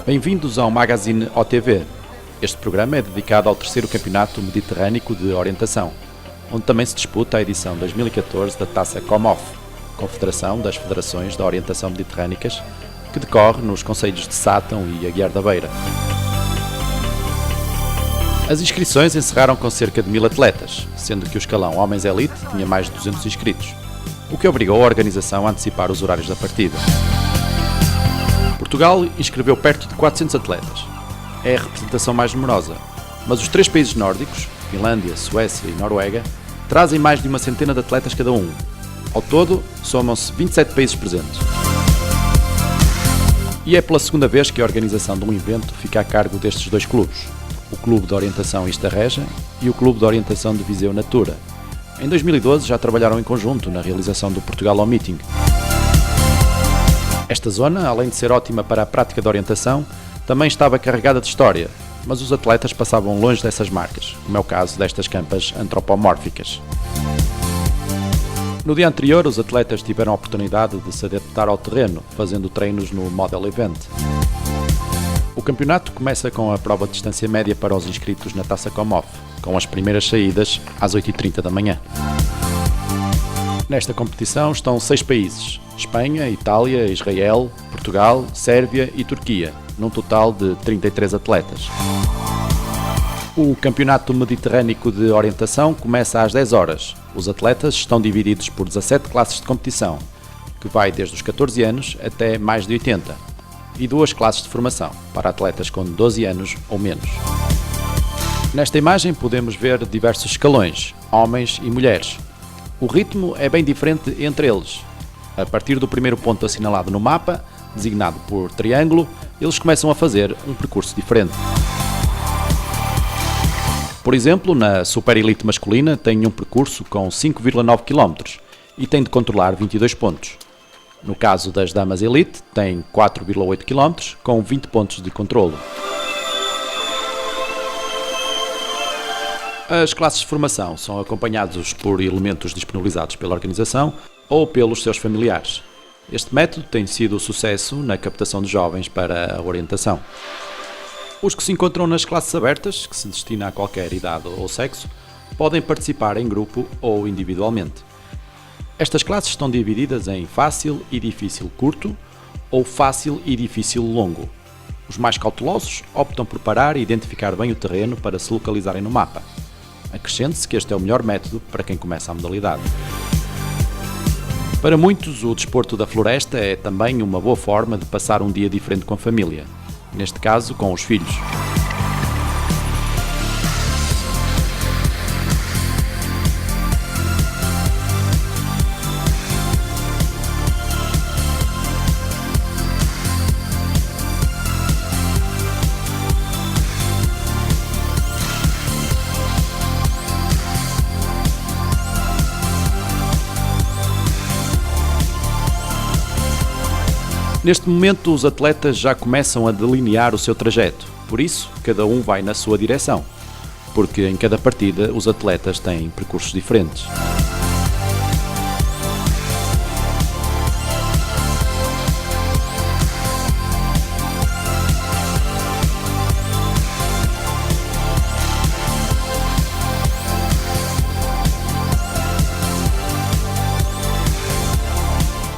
Bem-vindos ao Magazine OTV. Este programa é dedicado ao terceiro Campeonato Mediterrâneo de Orientação, onde também se disputa a edição 2014 da Taça Comov, Confederação das Federações da Orientação Mediterrânicas, que decorre nos concelhos de Sátão e Aguiar da Beira. As inscrições encerraram com cerca de 1000 atletas, sendo que o escalão Homens Elite tinha mais de 200 inscritos, o que obrigou a organização a antecipar os horários da partida. Portugal inscreveu perto de 400 atletas. É a representação mais numerosa, mas os três países nórdicos, Finlândia, Suécia e Noruega, trazem mais de uma centena de atletas cada um. Ao todo, somam-se 27 países presentes. E é pela segunda vez que a organização de um evento fica a cargo destes dois clubes, o Clube de Orientação Istarreja e o Clube de Orientação de Viseu Natura. Em 2012 já trabalharam em conjunto na realização do Portugal ao Meeting. Esta zona, além de ser ótima para a prática de orientação, também estava carregada de história, mas os atletas passavam longe dessas marcas, como é o caso destas campas antropomórficas. No dia anterior, os atletas tiveram a oportunidade de se adaptar ao terreno, fazendo treinos no Model Event. O campeonato começa com a prova de distância média para os inscritos na Taça Comov, com as primeiras saídas às 8h30 da manhã. Nesta competição estão 6 países: Espanha, Itália, Israel, Portugal, Sérvia e Turquia, num total de 33 atletas. O Campeonato Mediterrâneo de Orientação começa às 10 horas. Os atletas estão divididos por 17 classes de competição, que vai desde os 14 anos até mais de 80, e 2 classes de formação, para atletas com 12 anos ou menos. Nesta imagem podemos ver diversos escalões, homens e mulheres. O ritmo é bem diferente entre eles. A partir do primeiro ponto assinalado no mapa, designado por triângulo, eles começam a fazer um percurso diferente. Por exemplo, na Super Elite masculina tem um percurso com 5,9 km e tem de controlar 22 pontos. No caso das Damas Elite, tem 4,8 km com 20 pontos de controlo. As classes de formação são acompanhados por elementos disponibilizados pela organização ou pelos seus familiares. Este método tem sido um sucesso na captação de jovens para a orientação. Os que se encontram nas classes abertas, que se destina a qualquer idade ou sexo, podem participar em grupo ou individualmente. Estas classes estão divididas em fácil e difícil curto ou fácil e difícil longo. Os mais cautelosos optam por parar e identificar bem o terreno para se localizarem no mapa. Acrescente-se que este é o melhor método para quem começa a modalidade. Para muitos, o desporto da floresta é também uma boa forma de passar um dia diferente com a família, neste caso com os filhos. Neste momento, os atletas já começam a delinear o seu trajeto, por isso, cada um vai na sua direção, porque em cada partida os atletas têm percursos diferentes.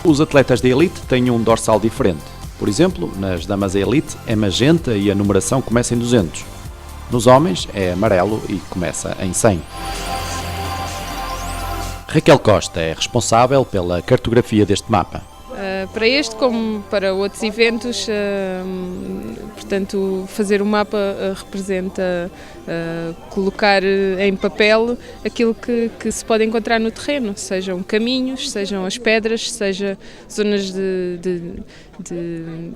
Os atletas de elite têm um dorsal diferente. Por exemplo, nas damas de elite é magenta e a numeração começa em 200. Nos homens é amarelo e começa em 100. Raquel Costa é responsável pela cartografia deste mapa. Para este, como para outros eventos, portanto, fazer o mapa representa colocar em papel aquilo que se pode encontrar no terreno, sejam caminhos, sejam as pedras, seja zonas de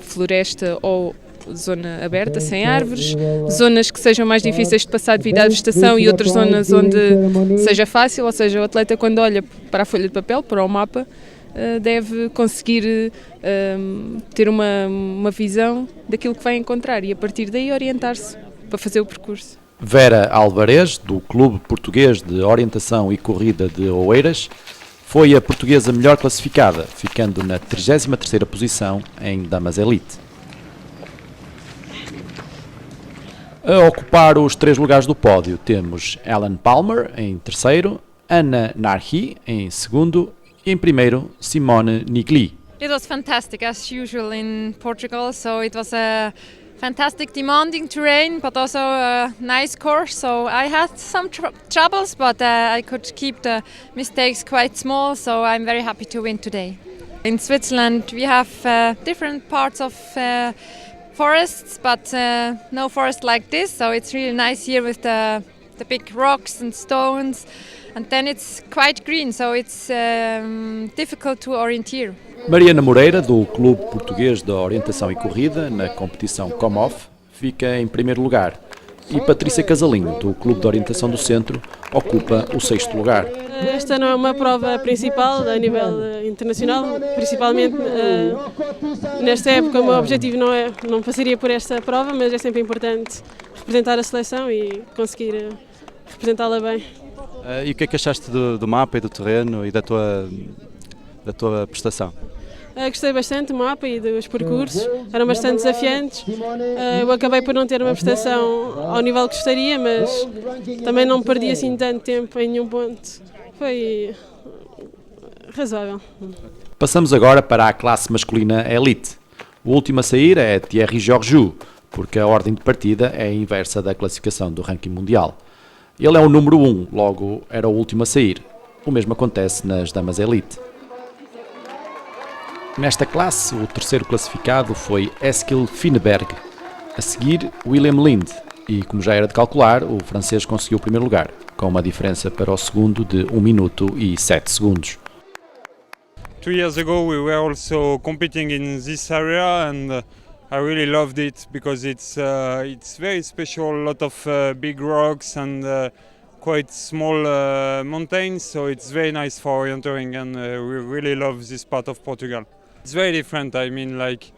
floresta ou zona aberta, sem árvores, zonas que sejam mais difíceis de passar devido à vegetação e outras zonas onde seja fácil, ou seja, o atleta quando olha para a folha de papel, para o mapa, deve conseguir ter uma visão daquilo que vai encontrar e a partir daí orientar-se para fazer o percurso. Vera Alvarez, do Clube Português de Orientação e Corrida de Oeiras, foi a portuguesa melhor classificada, ficando na 33ª posição em Damas Elite. A ocupar os 3 lugares do pódio temos Ellen Palmer em terceiro, Anna Narhi em segundo e em primeiro Simone Nigli. It was fantastic as usual in Portugal, so it was a fantastic demanding terrain but also a nice course, so I had some troubles but I could keep the mistakes quite small, so I'm very happy to win today. In Switzerland we have different parts of forests but no forest like this, so it's really nice here with the big rocks and stones, and then it's quite green, so it's difficult to orienteer. Mariana Moreira, do Clube Português de Orientação e Corrida, na competição Come-Off, fica em primeiro lugar. E Patrícia Casalinho, do Clube de Orientação do Centro, ocupa o 6º lugar. Esta não é uma prova principal a nível internacional, principalmente nesta época o meu objetivo não passaria por esta prova, mas é sempre importante representar a seleção e conseguir representá-la bem. E o que é que achaste do mapa e do terreno e da tua prestação? Gostei bastante do mapa e dos percursos, eram bastante desafiantes. Eu acabei por não ter uma prestação ao nível que gostaria, mas também não perdi assim tanto tempo em nenhum ponto. Foi razoável. Passamos agora para a classe masculina Elite. O último a sair é Thierry Georgiou, porque a ordem de partida é a inversa da classificação do ranking mundial. Ele é o número 1, logo era o último a sair. O mesmo acontece nas damas Elite. Nesta classe, o terceiro classificado foi Eskil Fineberg. A seguir, William Lind. E, como já era de calcular, o francês conseguiu o primeiro lugar, com uma diferença para o segundo de 1 minuto e 7 segundos. 2 years ago we were also competing in this area and I really loved it because it's very special, a lot of big rocks and quite small mountains, so it's very nice for orienteering and we really love this part of Portugal. It's very different, I mean, like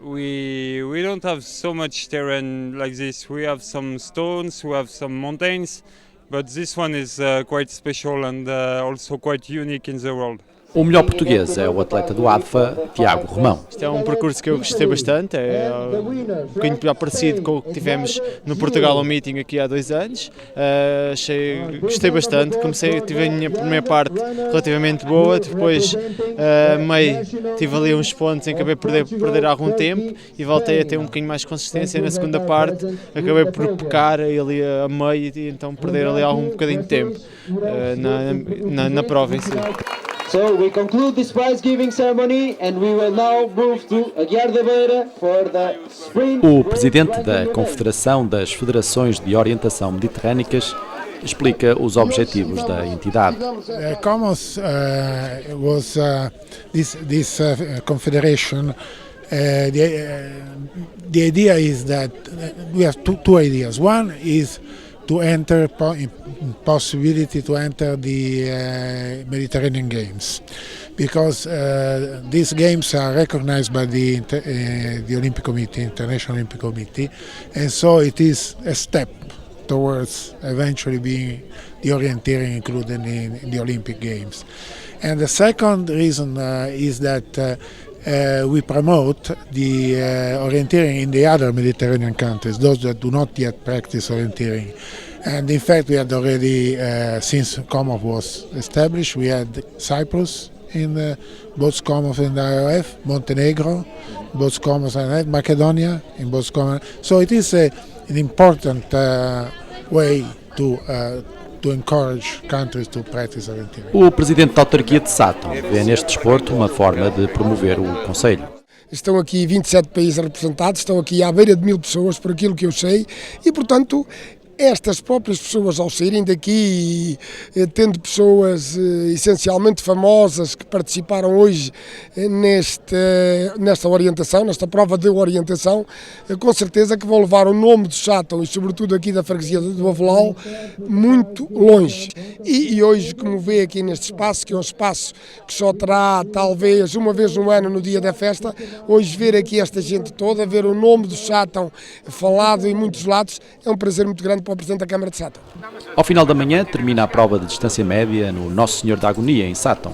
we don't have so much terrain like this. We have some stones, we have some mountains, but this one is quite special and also quite unique in the world. O melhor português é o atleta do ADFA, Tiago Romão. Isto é um percurso que eu gostei bastante, é um bocadinho parecido com o que tivemos no Portugal ao Meeting aqui há 2 anos. Gostei bastante, tive a minha primeira parte relativamente boa, depois meio tive ali uns pontos em que acabei por perder algum tempo e voltei a ter um bocadinho mais de consistência. Na segunda parte acabei por pecar ali a meio e então perder ali algum bocadinho de tempo na prova em si. So we conclude this prize-giving ceremony and we will now move to Aguiar da Beira for the sprint. O presidente da Confederação das Federações de Orientação Mediterrânicas explica os objetivos da entidade. COMOS was this confederation. The idea is that we have two ideas. One is to enter possibility to enter the Mediterranean Games, because these games are recognized by the Olympic Committee, International Olympic Committee, and so it is a step towards eventually being the orienteering included in the Olympic Games. And the second reason is that we promote the orienteering in the other Mediterranean countries, those that do not yet practice orienteering. And in fact, we had already, since COMOF was established, we had Cyprus in both COMOF and the IOF, Montenegro, both COMOF and IOF, Macedonia in both COMOF. So it is an important way to encourage countries to practice orienteering. O presidente da autarquia de Sátão vê neste desporto uma forma de promover o concelho. Estão aqui 27 países representados, estão aqui à beira de 1000 pessoas, por aquilo que eu sei, e portanto estas próprias pessoas ao saírem daqui, tendo pessoas essencialmente famosas que participaram hoje nesta orientação, nesta prova de orientação, com certeza que vão levar o nome de Sátão e sobretudo aqui da freguesia do Avelau muito longe. E hoje, como vê aqui neste espaço, que é um espaço que só terá talvez uma vez no ano no dia da festa, hoje ver aqui esta gente toda, ver o nome do Sátão falado em muitos lados, é um prazer muito grande para o Presidente da Câmara de Sátão. Ao final da manhã termina a prova de distância média no Nosso Senhor da Agonia, em Sátão.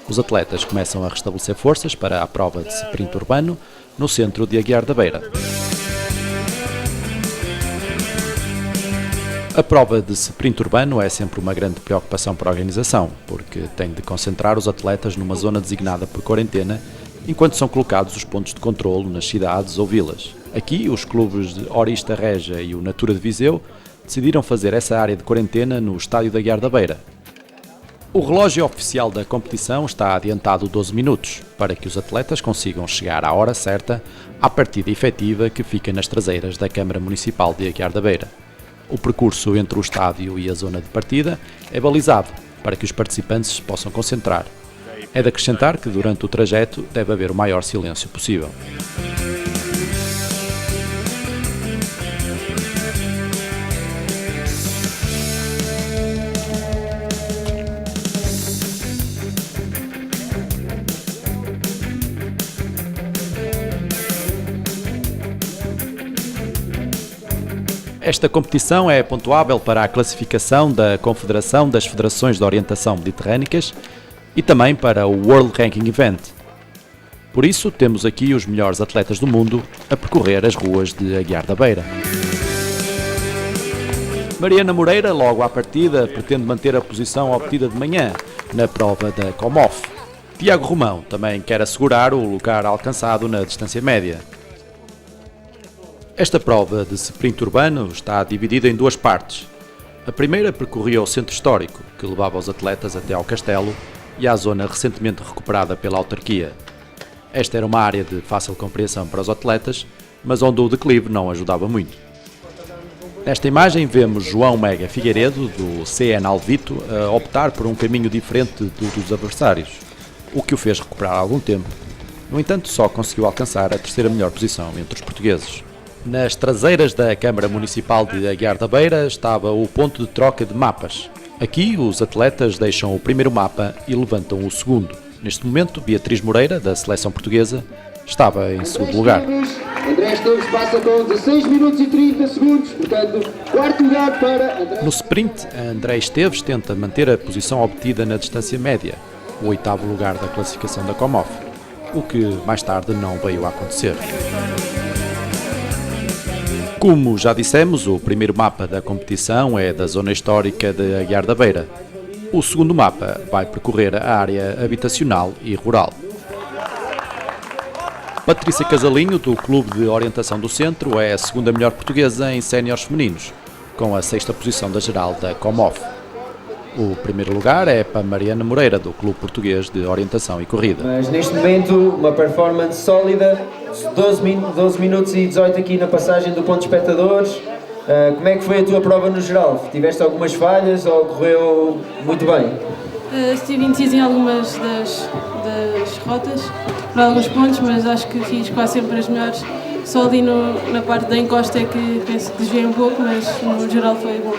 Os atletas começam a restabelecer forças para a prova de sprint urbano no centro de Aguiar da Beira. A prova de sprint urbano é sempre uma grande preocupação para a organização, porque tem de concentrar os atletas numa zona designada por quarentena, enquanto são colocados os pontos de controlo nas cidades ou vilas. Aqui, os clubes de Orista Régia e o Natura de Viseu decidiram fazer essa área de quarentena no estádio da Guiar da Beira. O relógio oficial da competição está adiantado 12 minutos, para que os atletas consigam chegar à hora certa à partida efetiva que fica nas traseiras da Câmara Municipal de Aguiar da Beira. O percurso entre o estádio e a zona de partida é balizado para que os participantes se possam concentrar. É de acrescentar que durante o trajeto deve haver o maior silêncio possível. Esta competição é pontuável para a classificação da Confederação das Federações de Orientação Mediterrânicas e também para o World Ranking Event. Por isso, temos aqui os melhores atletas do mundo a percorrer as ruas de Aguiar da Beira. Mariana Moreira, logo à partida, pretende manter a posição obtida de manhã na prova da Comof. Tiago Romão também quer assegurar o lugar alcançado na distância média. Esta prova de sprint urbano está dividida em duas partes. A primeira percorria o centro histórico, que levava os atletas até ao castelo e à zona recentemente recuperada pela autarquia. Esta era uma área de fácil compreensão para os atletas, mas onde o declive não ajudava muito. Nesta imagem vemos João Mega Figueiredo, do CN Alvito, a optar por um caminho diferente do dos adversários, o que o fez recuperar algum tempo. No entanto, só conseguiu alcançar a terceira melhor posição entre os portugueses. Nas traseiras da Câmara Municipal de Aguiar da Beira estava o ponto de troca de mapas. Aqui, os atletas deixam o primeiro mapa e levantam o segundo. Neste momento, Beatriz Moreira, da seleção portuguesa, estava em segundo lugar. André Esteves passa com 16 minutos e 30 segundos, portanto, quarto lugar para André. No sprint, André Esteves tenta manter a posição obtida na distância média, o oitavo lugar da classificação da Comof, o que mais tarde não veio a acontecer. Como já dissemos, o primeiro mapa da competição é da zona histórica de Aguiar da Beira. O segundo mapa vai percorrer a área habitacional e rural. Patrícia Casalinho, do Clube de Orientação do Centro, é a segunda melhor portuguesa em séniores femininos, com a sexta posição da geral da Comof. O primeiro lugar é para Mariana Moreira, do Clube Português de Orientação e Corrida. Mas neste momento, uma performance sólida, 12 minutos e 18 aqui na passagem do ponto de espectadores. Como é que foi a tua prova no geral? Tiveste algumas falhas ou correu muito bem? Estive indeciso em algumas das rotas, para alguns pontos, mas acho que fiz quase sempre as melhores. Só ali na parte da encosta é que penso que desviei um pouco, mas no geral foi bom.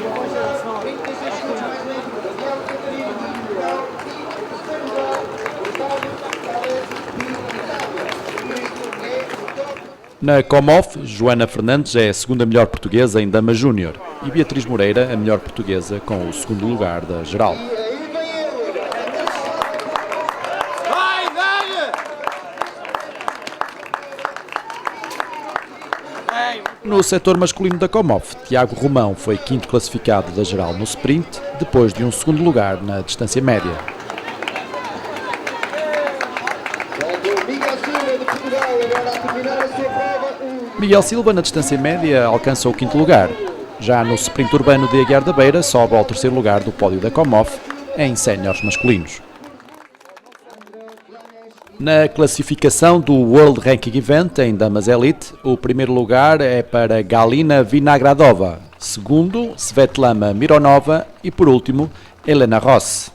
Na Comof, Joana Fernandes é a segunda melhor portuguesa em Dama Júnior e Beatriz Moreira a melhor portuguesa com o segundo lugar da geral. No setor masculino da Comof, Tiago Romão foi quinto classificado da geral no sprint, depois de um segundo lugar na distância média. Miguel Silva, na distância média, alcança o quinto lugar. Já no sprint urbano de Aguiar da Beira, sobe ao terceiro lugar do pódio da Comof, em séniores masculinos. Na classificação do World Ranking Event em Damas Elite, o primeiro lugar é para Galina Vinagradova, segundo, Svetlana Mironova e, por último, Helena Ross.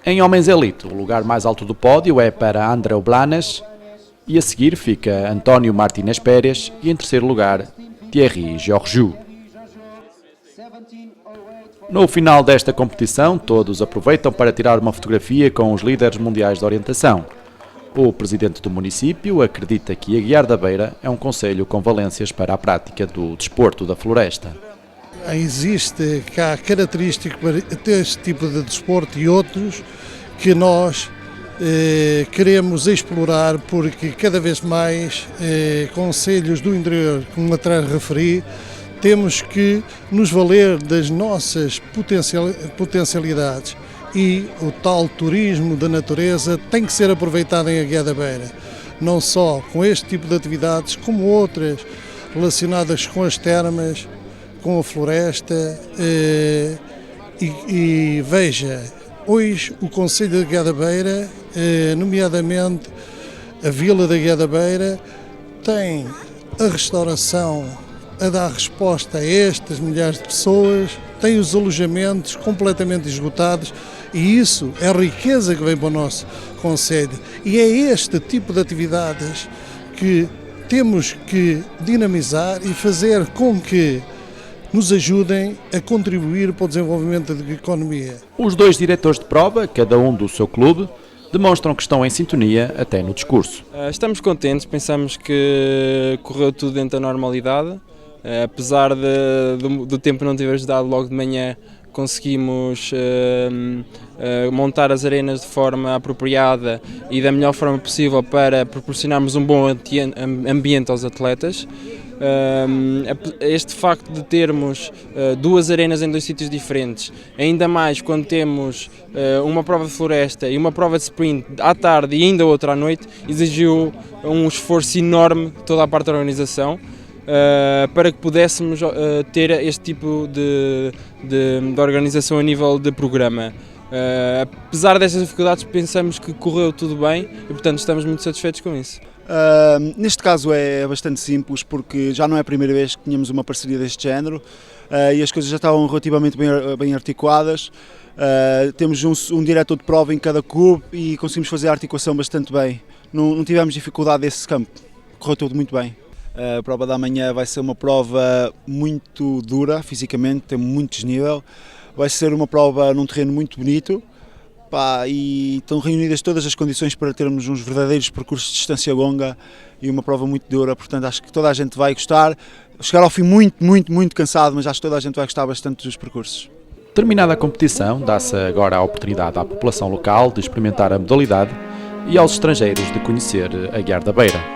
Em Homens Elite, o lugar mais alto do pódio é para Andreu Blanes, e a seguir fica António Martínez Pérez e em terceiro lugar Thierry Georgiou. No final desta competição, todos aproveitam para tirar uma fotografia com os líderes mundiais de orientação. O presidente do município acredita que Aguiar da Beira é um concelho com valências para a prática do desporto da floresta. Existe cá características para este tipo de desporto e outros que nós queremos explorar, porque cada vez mais concelhos do interior, como atrás referi, temos que nos valer das nossas potencialidades e o tal turismo da natureza tem que ser aproveitado em Aguiar da Beira, não só com este tipo de atividades, como outras relacionadas com as termas, com a floresta e veja, hoje o Concelho de Aguiar da Beira, nomeadamente a Vila de Aguiar da Beira, tem a restauração a dar resposta a estas milhares de pessoas, tem os alojamentos completamente esgotados e isso é a riqueza que vem para o nosso Concelho. E é este tipo de atividades que temos que dinamizar e fazer com que nos ajudem a contribuir para o desenvolvimento da economia. Os dois diretores de prova, cada um do seu clube, demonstram que estão em sintonia até no discurso. Estamos contentes, pensamos que correu tudo dentro da normalidade. Apesar do tempo não ter ajudado logo de manhã, conseguimos montar as arenas de forma apropriada e da melhor forma possível para proporcionarmos um bom ambiente aos atletas. Este facto de termos duas arenas em dois sítios diferentes, ainda mais quando temos uma prova de floresta e uma prova de sprint à tarde e ainda outra à noite, exigiu um esforço enorme de toda a parte da organização. Para que pudéssemos ter este tipo de organização a nível de programa. Apesar destas dificuldades, pensamos que correu tudo bem e, portanto, estamos muito satisfeitos com isso. Neste caso é bastante simples, porque já não é a primeira vez que tínhamos uma parceria deste género e as coisas já estavam relativamente bem articuladas. Temos um diretor de prova em cada clube e conseguimos fazer a articulação bastante bem. Não tivemos dificuldade nesse campo, correu tudo muito bem. A prova da manhã vai ser uma prova muito dura fisicamente, tem muito desnível. Vai ser uma prova num terreno muito bonito e estão reunidas todas as condições para termos uns verdadeiros percursos de distância longa e uma prova muito dura. Portanto, acho que toda a gente vai gostar. Chegar ao fim muito cansado, mas acho que toda a gente vai gostar bastante dos percursos. Terminada a competição, dá-se agora a oportunidade à população local de experimentar a modalidade e aos estrangeiros de conhecer Aguiar da Beira.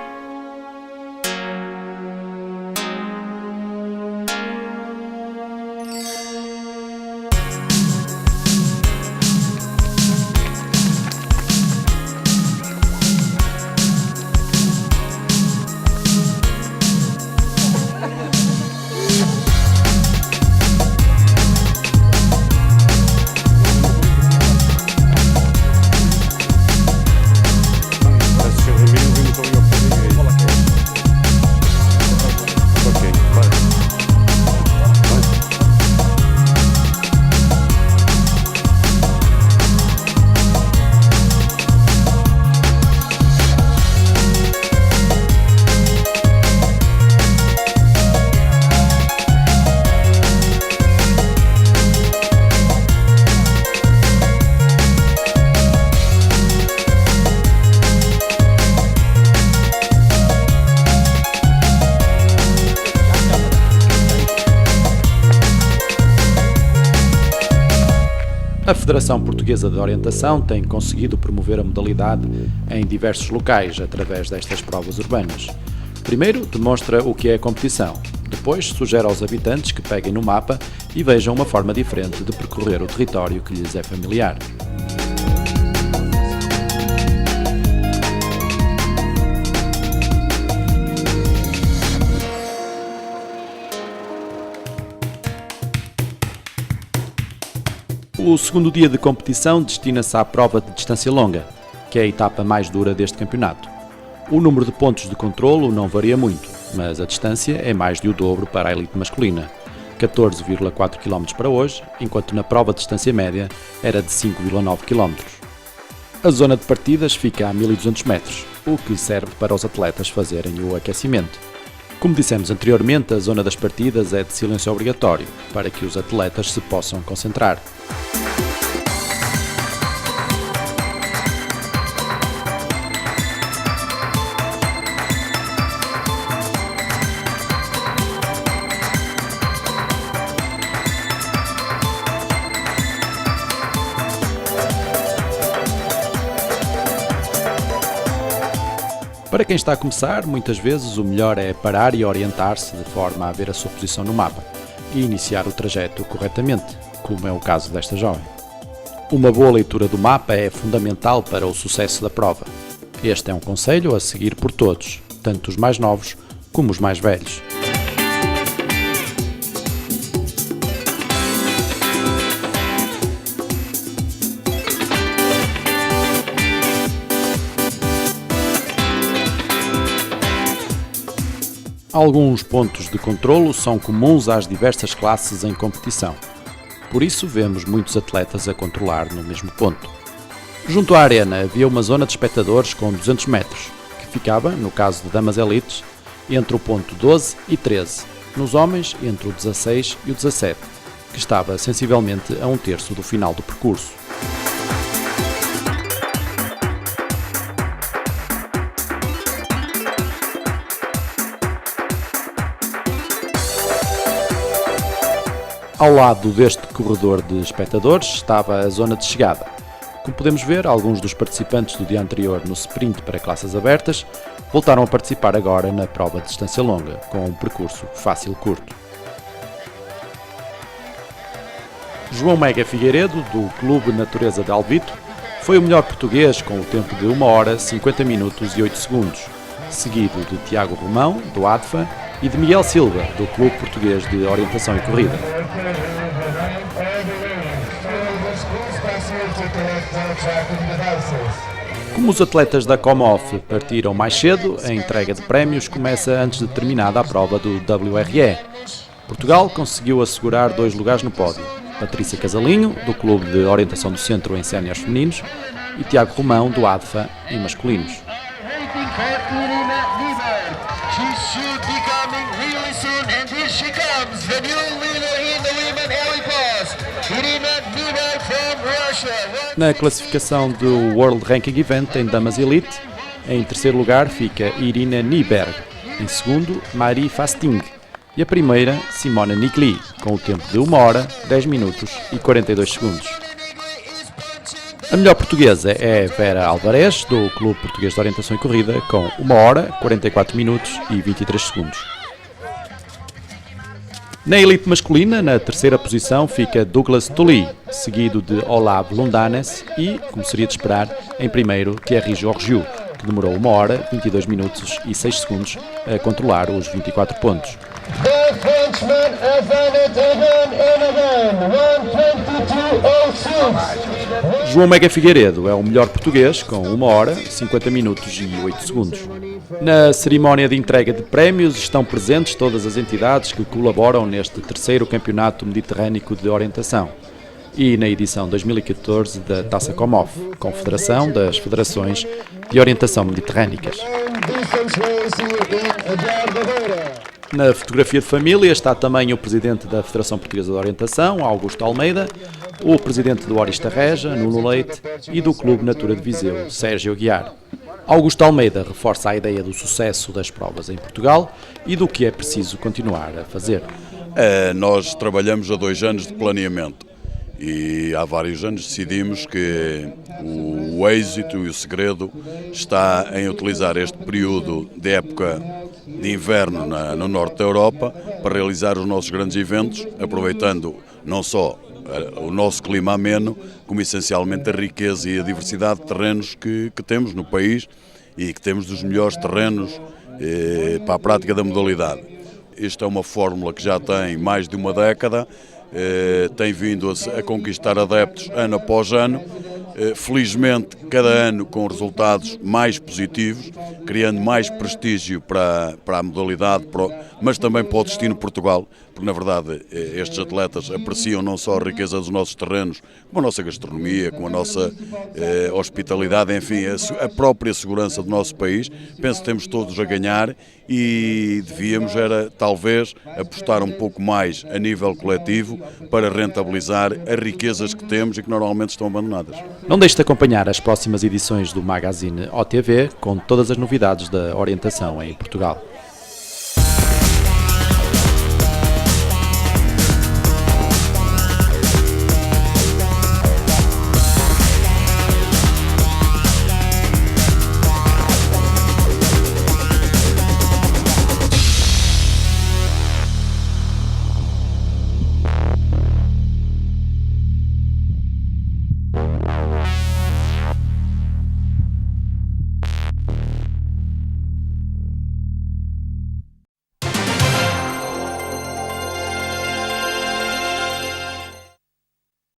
A Federação Portuguesa de Orientação tem conseguido promover a modalidade em diversos locais através destas provas urbanas. Primeiro, demonstra o que é a competição. Depois, sugere aos habitantes que peguem no mapa e vejam uma forma diferente de percorrer o território que lhes é familiar. O segundo dia de competição destina-se à prova de distância longa, que é a etapa mais dura deste campeonato. O número de pontos de controlo não varia muito, mas a distância é mais de o dobro para a elite masculina, 14,4 km para hoje, enquanto na prova de distância média era de 5,9 km. A zona de partidas fica a 1200 metros, o que serve para os atletas fazerem o aquecimento. Como dissemos anteriormente, a zona das partidas é de silêncio obrigatório, para que os atletas se possam concentrar. Para Para quem está a começar, muitas vezes o melhor é parar e orientar-se de forma a ver a sua posição no mapa e iniciar o trajeto corretamente, como é o caso desta jovem. Uma boa leitura do mapa é fundamental para o sucesso da prova. Este é um conselho a seguir por todos, tanto os mais novos como os mais velhos. Alguns pontos de controlo são comuns às diversas classes em competição. Por isso vemos muitos atletas a controlar no mesmo ponto. Junto à arena havia uma zona de espectadores com 200 metros, que ficava, no caso de damas elites, entre o ponto 12 e 13, nos homens entre o 16 e o 17, que estava sensivelmente a 1/3 do final do percurso. Ao lado deste corredor de espectadores estava a zona de chegada. Como podemos ver, alguns dos participantes do dia anterior no sprint para classes abertas voltaram a participar agora na prova de distância longa, com um percurso fácil-curto. João Mega Figueiredo, do Clube Natureza de Alvito, foi o melhor português com o tempo de 1 hora, 50 minutos e 8 segundos, seguido de Tiago Romão, do ADFA, e de Miguel Silva, do Clube Português de Orientação e Corrida. Como os atletas da Comof partiram mais cedo, a entrega de prémios começa antes de terminada a prova do WRE. Portugal conseguiu assegurar 2 lugares no pódio. Patrícia Casalinho, do Clube de Orientação do Centro em Séniores Femininos, e Tiago Romão, do ADFA, em masculinos. Na classificação do World Ranking Event em Damas Elite, em terceiro lugar fica Irina Nyberg, em segundo Marie Fasting e a primeira Simona Nigli, com o tempo de 1 hora, 10 minutos e 42 segundos. A melhor portuguesa é Vera Alvarez, do Clube Português de Orientação e Corrida, com 1 hora, 44 minutos e 23 segundos. Na elite masculina, na terceira posição, fica Douglas Tully, seguido de Olav Lundanes e, como seria de esperar, em primeiro Thierry Georgiou, que demorou 1 hora, 22 minutos e 6 segundos a controlar os 24 pontos. João Mega Figueiredo é o melhor português, com 1 hora, 50 minutos e 8 segundos. Na cerimónia de entrega de prémios estão presentes todas as entidades que colaboram neste terceiro Campeonato Mediterrâneo de Orientação e na edição 2014 da Taça Comof, Confederação das Federações de Orientação Mediterrânicas. Na fotografia de família está também o presidente da Federação Portuguesa de Orientação, Augusto Almeida, o presidente do Orista Reja, Nuno Leite, e do Clube Natura de Viseu, Sérgio Aguiar. Augusto Almeida reforça a ideia do sucesso das provas em Portugal e do que é preciso continuar a fazer. Nós trabalhamos há 2 anos de planeamento e há vários anos decidimos que o êxito e o segredo está em utilizar este período de época de inverno no norte da Europa para realizar os nossos grandes eventos, aproveitando não só o nosso clima ameno, como essencialmente a riqueza e a diversidade de terrenos que temos no país e que temos dos melhores terrenos para a prática da modalidade. Esta é uma fórmula que já tem mais de uma década, tem vindo a conquistar adeptos ano após ano, felizmente cada ano com resultados mais positivos, criando mais prestígio para a modalidade, mas também para o destino Portugal, porque na verdade estes atletas apreciam não só a riqueza dos nossos terrenos, como a nossa gastronomia, como a nossa hospitalidade, enfim, a própria segurança do nosso país. Penso que temos todos a ganhar e devíamos talvez apostar um pouco mais a nível coletivo para rentabilizar as riquezas que temos e que normalmente estão abandonadas. Não deixe de acompanhar as próximas edições do Magazine OTV com todas as novidades da orientação em Portugal.